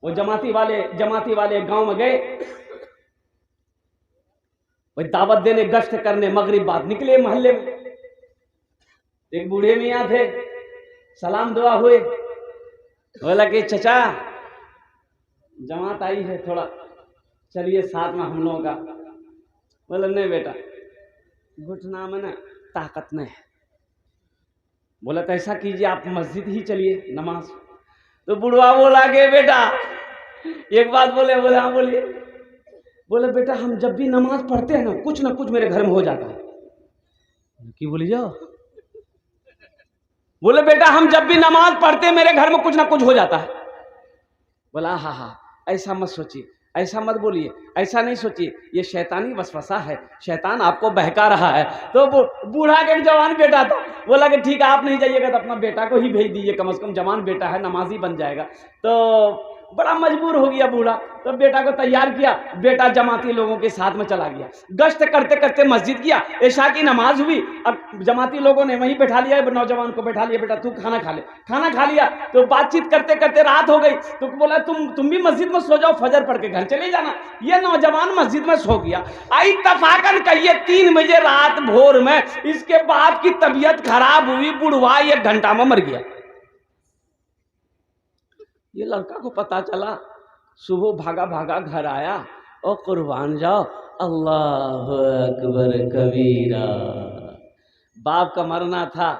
वो जमाती वाले गांव में गए, वही दावत देने गश्त करने, मगरिब बाद निकले मोहल्ले में। एक बूढ़े मियाँ थे, सलाम दुआ हुए, बोला कि चचा जमात आई है, थोड़ा चलिए साथ में हम लोगों का। बोला नहीं बेटा, घुटना में ना ताकत नहीं है। बोला तो ऐसा कीजिए आप मस्जिद ही चलिए नमाज। तो बुढ़वा बोला कि बेटा एक बात बोले। हाँ बोलिए। बोले बेटा हम जब भी नमाज पढ़ते हैं ना कुछ मेरे घर में हो जाता है। की बोली जाओ। बोले बेटा हम जब भी नमाज पढ़ते हैं मेरे घर में कुछ ना कुछ हो जाता है। बोला हाँ ऐसा मत सोचिए, ऐसा मत बोलिए, ऐसा नहीं सोचिए, ये शैतानी वसवसा है, शैतान आपको बहका रहा है। तो बूढ़ा के जवान बेटा था, बोला कि ठीक है आप नहीं जाइएगा तो अपना बेटा को ही भेज दीजिए, कम से कम जवान बेटा है, नमाजी बन जाएगा। तो बड़ा मजबूर हो गया बूढ़ा, तो बेटा को तैयार किया, बेटा जमाती लोगों के साथ में चला गया। गश्त करते करते मस्जिद गया, इशा की नमाज हुई। अब जमाती लोगों ने वहीं बैठा लिया, नौजवान को बैठा लिया, बेटा तू खाना खा ले। खाना खा लिया तो बातचीत करते करते रात हो गई। तो बोला तुम भी मस्जिद में सो जाओ, फजर पढ़ के घर चले जाना। ये नौजवान मस्जिद में सो गया। आई तफाकन कहिए 3 बजे रात भोर में इसके बाप की तबीयत खराब हुई, बुढ़वा 1 घंटा में मर गया। ये लड़का को पता चला, सुबह भागा भागा घर आया और कुर्बान जाओ अल्लाह अकबर कबीरा। बाप का मरना था,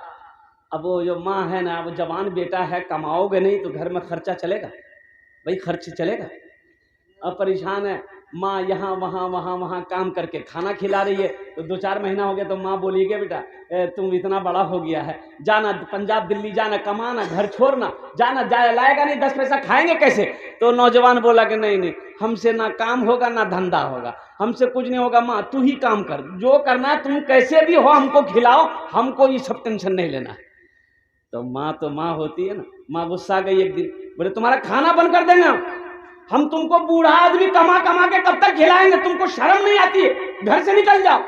अब वो जो माँ है ना, अब जवान बेटा है, कमाओगे नहीं तो घर में खर्चा चलेगा, भाई खर्च चलेगा। अब परेशान है माँ, यहाँ वहाँ काम करके खाना खिला रही है। तो 2-4 महीना हो गया तो माँ बोली कि बेटा तुम इतना बड़ा हो गया है, जाना पंजाब दिल्ली जाना, कमाना, घर छोड़ना, जाना लाएगा नहीं, 10 पैसा खाएंगे कैसे। तो नौजवान बोला कि नहीं हमसे ना काम होगा ना धंधा होगा, हमसे कुछ नहीं होगा, माँ तू ही काम कर, जो करना है तुम कैसे भी हो हमको खिलाओ, हमको ये सब टेंशन नहीं लेना है। तो माँ होती है ना, माँ गुस्सा गई एक दिन, बोले तुम्हारा खाना बंद कर देंगे हम तुमको, बूढ़ा आदमी कमा के कब तक खिलाएंगे, तुमको शर्म नहीं आती है, घर से निकल जाओ।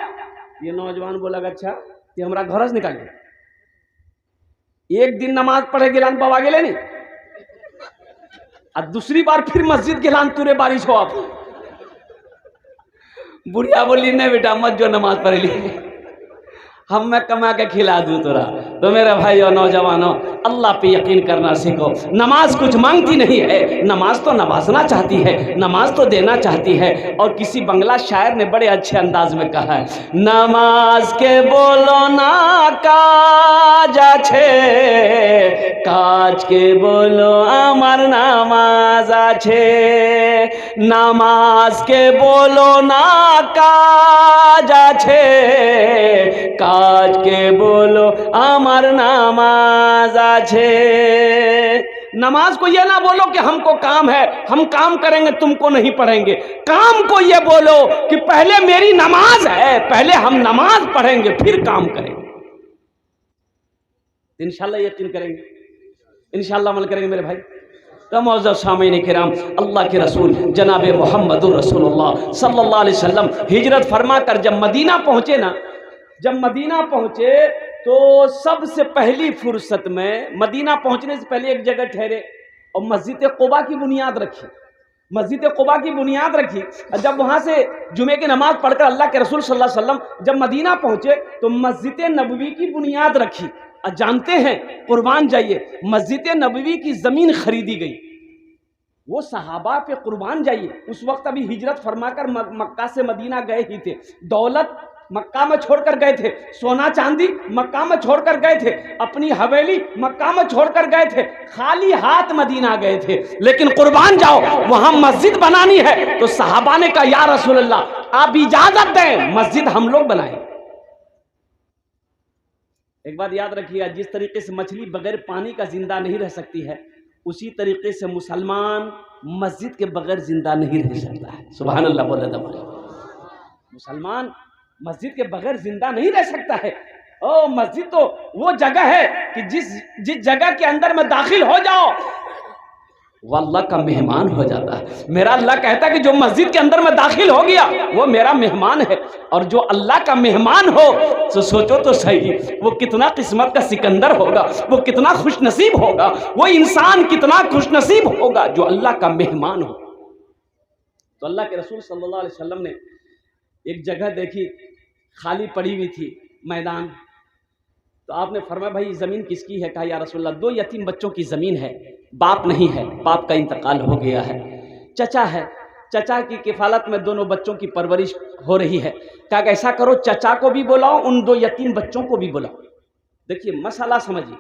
ये नौजवान बोला अच्छा ये हमारा घर से निकल गया, एक दिन नमाज पढ़े गिलान बाबा गेले नहीं, और दूसरी बार फिर मस्जिद गिलान तुरे बारिश हो। आप बुढ़िया बोली नहीं बेटा मत जो नमाज पढ़ ली, हम मैं कमा के खिला दूं तोरा। तो मेरे भाई और नौजवानों, अल्लाह पे यकीन करना सीखो। नमाज कुछ मांगती नहीं है, नमाज तो नवाजना चाहती है, नमाज तो देना चाहती है। और किसी बंगला शायर ने बड़े अच्छे अंदाज में कहा है, नमाज के बोलो ना काज आछे, काज के बोलो अमर नमाज आछे। नमाज के बोलो ना काज आछे, काज के बोलो अमर नमाज आछे। नमाज को ये ना बोलो कि हमको काम है, हम काम करेंगे तुमको नहीं पढ़ेंगे। काम को ये बोलो कि पहले मेरी नमाज है, पहले हम नमाज पढ़ेंगे फिर काम करेंगे। इंशाल्लाह यकीन करेंगे, इंशाल्लाह अमल करेंगे मेरे भाई। तो मौजूद सामीन किराम, अल्लाह के रसूल जनाब मोहम्मदुर रसूलुल्लाह सल्लल्लाहु अलैहि वसल्लम हिजरत फरमा कर जब मदीना पहुंचे ना, जब मदीना पहुंचे तो सबसे पहली फुर्सत में, मदीना पहुंचने से पहले एक जगह ठहरे और मस्जिद कुबा की बुनियाद रखी, मस्जिद कुबा की बुनियाद रखी। जब वहां से जुमे की नमाज पढ़कर अल्लाह के रसूल सल्लल्लाहु अलैहि वसल्लम जब मदीना पहुंचे तो मस्जिद नबवी की बुनियाद रखी। और जानते हैं, कुर्बान जाइए, मस्जिद नबवी की जमीन खरीदी गई, वो सहाबा पे कुर्बान जाइए। उस वक्त अभी हिजरत फरमाकर मक्का से मदीना गए ही थे, दौलत मक्का में छोड़कर गए थे, सोना चांदी मक्का में छोड़कर गए थे, अपनी हवेली मक्का में छोड़कर गए थे, खाली हाथ मदीना गए थे। लेकिन कुर्बान जाओ, वहां मस्जिद बनानी है तो सहाबा ने कहा या रसूल अल्लाह आप इजाजत दें, मस्जिद हम लोग बनाएं। एक बात याद रखिएगा, जिस तरीके से मछली बगैर पानी का जिंदा नहीं रह सकती है, उसी तरीके से मुसलमान मस्जिद के बगैर जिंदा नहीं रह सकता है। सुभान अल्लाह बोले तो मुसलमान मस्जिद के बगैर जिंदा नहीं रह सकता है। ओ मस्जिद तो वो जगह है कि जिस जगह के अंदर में दाखिल हो जाओ वो अल्लाह का मेहमान हो जाता है। मेरा अल्लाह कहता है कि जो मस्जिद के अंदर में दाखिल हो गया वो मेरा मेहमान है। और जो अल्लाह का मेहमान हो तो सोचो तो सही, वो कितना किस्मत का सिकंदर होगा, वो कितना खुशनसीब होगा, वो इंसान कितना खुशनसीब होगा जो अल्लाह का मेहमान हो। तो अल्लाह के रसूल सल्लल्लाहु अलैहि वसल्लम ने एक जगह देखी, खाली पड़ी हुई थी मैदान। तो आपने फरमाया भाई ज़मीन किसकी है? कहा या रसूलल्लाह 2 यतीम बच्चों की ज़मीन है, बाप नहीं है, बाप का इंतकाल हो गया है, चचा है, चचा की किफ़ालत में दोनों बच्चों की परवरिश हो रही है। कहा ऐसा करो चचा को भी बुलाओ, उन 2 यतीम बच्चों को भी बुलाओ। देखिए मसला समझिए,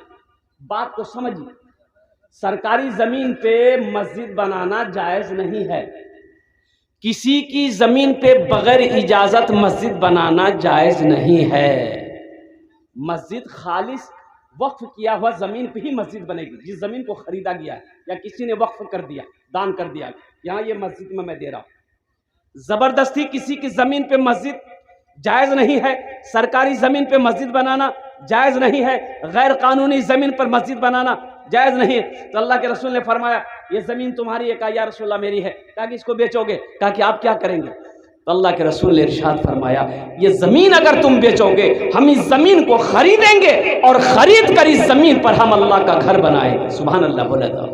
बात को समझिए। सरकारी ज़मीन पे मस्जिद बनाना जायज़ नहीं है। किसी की ज़मीन पे बगैर इजाज़त मस्जिद बनाना जायज़ नहीं है। मस्जिद खालिस वक्फ किया हुआ ज़मीन पे ही मस्जिद बनेगी। जिस ज़मीन को ख़रीदा गया है या किसी ने वक्फ कर दिया, दान कर दिया, यहाँ ये मस्जिद में मैं दे रहा हूँ। ज़बरदस्ती किसी की ज़मीन पे मस्जिद जायज़ नहीं है। सरकारी ज़मीन पे मस्जिद बनाना जायज़ नहीं है। गैर कानूनी ज़मीन पर मस्जिद बनाना जायज़ नहीं है। तो अल्लाह के रसूल ने फरमाया ये ज़मीन तुम्हारी है? कहा या रसूलल्लाह मेरी है। कहा कि इसको बेचोगे? कहा कि आप क्या करेंगे? तो अल्लाह के रसूल ने इरशाद फरमाया ये ज़मीन अगर तुम बेचोगे हम इस ज़मीन को खरीदेंगे और ख़रीद कर इस ज़मीन पर हम अल्लाह का घर बनाएंगे। सुभान अल्लाह। बोला था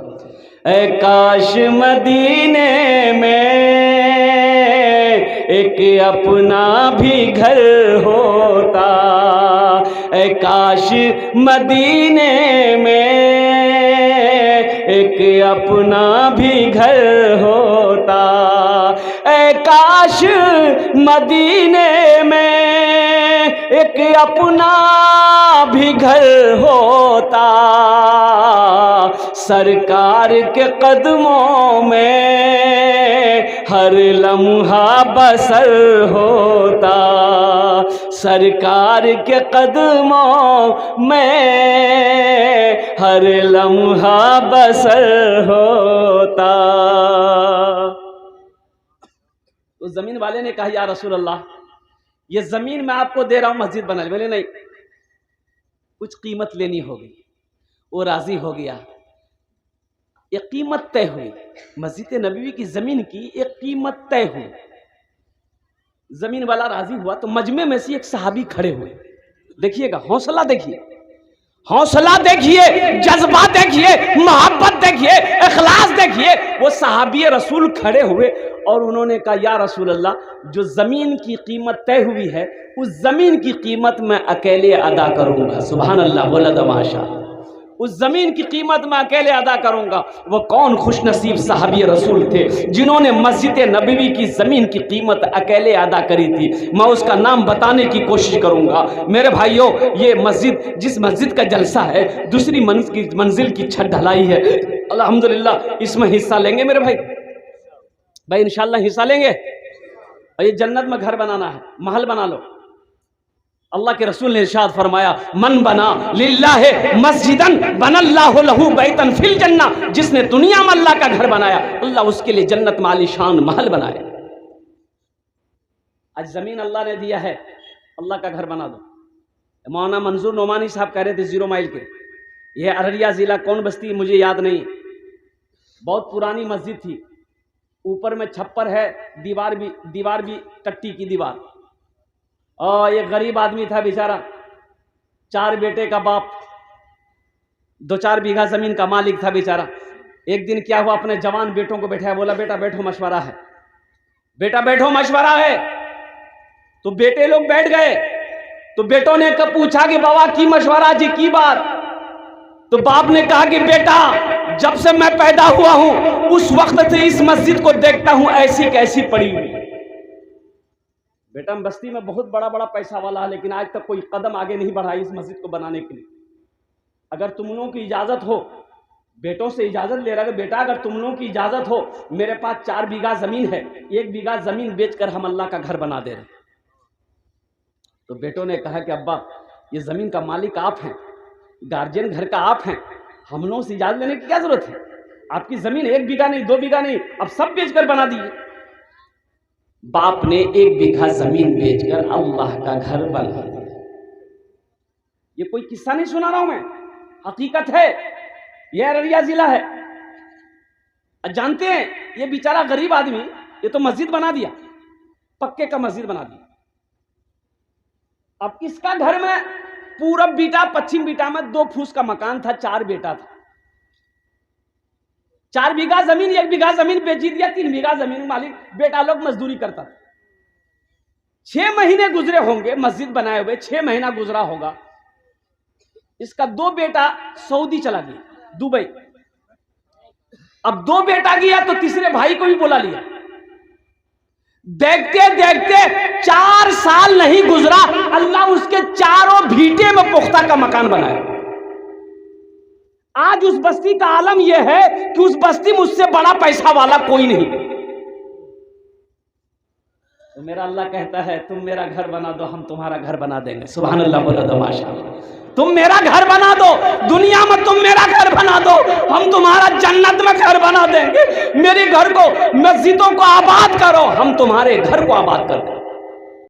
ऐ काश मदीने में एक अपना भी घर होता, ऐ काश मदीने में एक अपना भी घर होता, ऐ काश मदीने में एक अपना भी घर होता, सरकार के कदमों में हर लम्हा बसर होता, सरकार के कदमों में हर लम्हा बसर होता। तो ज़मीन वाले ने कहा या रसूल अल्लाह ये ज़मीन मैं आपको दे रहा हूँ मस्जिद बना ले। बोले नहीं, कुछ कीमत लेनी होगी। वो राज़ी हो गया। एक कीमत तय हुई, मस्जिद नबवी की ज़मीन की एक कीमत तय हुई। ज़मीन वाला राज़ी हुआ तो मजमे में से एक सहाबी खड़े हुए। देखिएगा हौसला, देखिए हौसला, देखिए जज्बा, देखिए मोहब्बत, देखिए इखलास, देखिए। वो सहाबी रसूल खड़े हुए और उन्होंने कहा या रसूल अल्लाह जो ज़मीन की कीमत तय हुई है उस ज़मीन की कीमत मैं अकेले अदा करूँगा। सुभान अल्लाह। बोला तो माशाअल्लाह। उस ज़मीन की कीमत मैं अकेले अदा करूँगा। वो कौन खुशनसीब सहाबी रसूल थे जिन्होंने मस्जिद नबवी की ज़मीन की कीमत अकेले अदा करी थी। मैं उसका नाम बताने की कोशिश करूँगा। मेरे भाइयों ये मस्जिद, जिस मस्जिद का जलसा है, दूसरी मंजिल की छत ढलाई है। अल्हम्दुलिल्लाह इसमें हिस्सा लेंगे मेरे भाई इंशाअल्लाह हिस्सा लेंगे। और ये जन्नत में घर बनाना है, महल बना लो। अल्लाह के रसूल ने इरशाद फरमाया मन बना लिल्लाहि मस्जिदन बनल्लाहु लहू बैतन फिल जन्ना। जिसने दुनिया में अल्लाह का घर बनाया अल्लाह उसके लिए जन्नत में आलीशान महल बनाए। आज ज़मीन अल्लाह ने दिया है, अल्लाह का घर बना दो। मौलाना मंजूर नोमानी साहब कह रहे थे 0 माइल के, यह अररिया ज़िला कौन बस्ती मुझे याद नहीं, बहुत पुरानी मस्जिद थी, ऊपर में छप्पर है, दीवार भी टट्टी की दीवार। और एक गरीब आदमी था बेचारा, 4 बेटे का बाप, 2-4 बीघा ज़मीन का मालिक था बेचारा। एक दिन क्या हुआ, अपने जवान बेटों को बैठाया, बोला बेटा बैठो मशवरा है, बेटा बैठो मशवरा है। तो बेटे लोग बैठ गए। तो बेटों ने कब पूछा कि बाबा की मशवरा जी की बात? तो बाप ने कहा कि बेटा जब से मैं पैदा हुआ हूं उस वक्त से इस मस्जिद को देखता हूं ऐसी कैसी पड़ी हुई। बेटा बस्ती में बहुत बड़ा बड़ा पैसा वाला है लेकिन आज तक कोई कदम आगे नहीं बढ़ा इस मस्जिद को बनाने के लिए। अगर तुम लोगों की इजाज़त हो, बेटों से इजाज़त ले रहा है, बेटा अगर तुम लोगों की इजाज़त हो, मेरे पास 4 बीघा ज़मीन है, 1 बीघा ज़मीन बेचकर हम अल्लाह का घर बना दे रहे। तो बेटों ने कहा कि अब्बा ये ज़मीन का मालिक आप हैं, गार्जियन घर का आप हैं, हम लोगों से इजाज़त लेने की क्या ज़रूरत है? आपकी ज़मीन 1 बीघा नहीं, 2 बीघा नहीं, अब सब बेचकर बना दिए। बाप ने 1 बीघा ज़मीन बेचकर अल्लाह का घर बना दिया। ये कोई किस्सा नहीं सुना रहा हूं मैं, हकीकत है। यह अररिया जिला है। जानते हैं ये बेचारा गरीब आदमी ये तो मस्जिद बना दिया, पक्के का मस्जिद बना दिया। अब इसका घर में पूरब बीटा पश्चिम बीटा में 2 फूस का मकान था, 4 बेटा था। 4 बीघा जमीन, 1 बीघा जमीन बेची दिया, 3 बीघा जमीन मालिक बेटा लोग मजदूरी करता था। 6 महीने गुजरे होंगे मस्जिद बनाए हुए, 6 महीना गुजरा होगा। इसका 2 बेटा सऊदी चला गया, दुबई। अब 2 बेटा गया तो तीसरे भाई को भी बुला लिया। देखते देखते 4 साल नहीं गुजरा, अल्लाह उसके चारों भीटे में पुख्ता का मकान बनाया। आज उस बस्ती का आलम यह है कि उस बस्ती में उससे बड़ा पैसा वाला कोई नहीं। तो मेरा अल्लाह कहता है तुम मेरा घर बना दो, हम तुम्हारा घर बना देंगे। सुभान अल्लाह, बोलो दो माशाअल्लाह। तुम मेरा घर बना दो, दुनिया में तुम मेरा घर बना दो, हम तुम्हारा जन्नत में घर बना देंगे। मेरे घर को, मस्जिदों को आबाद करो, हम तुम्हारे घर को आबाद कर देंगे।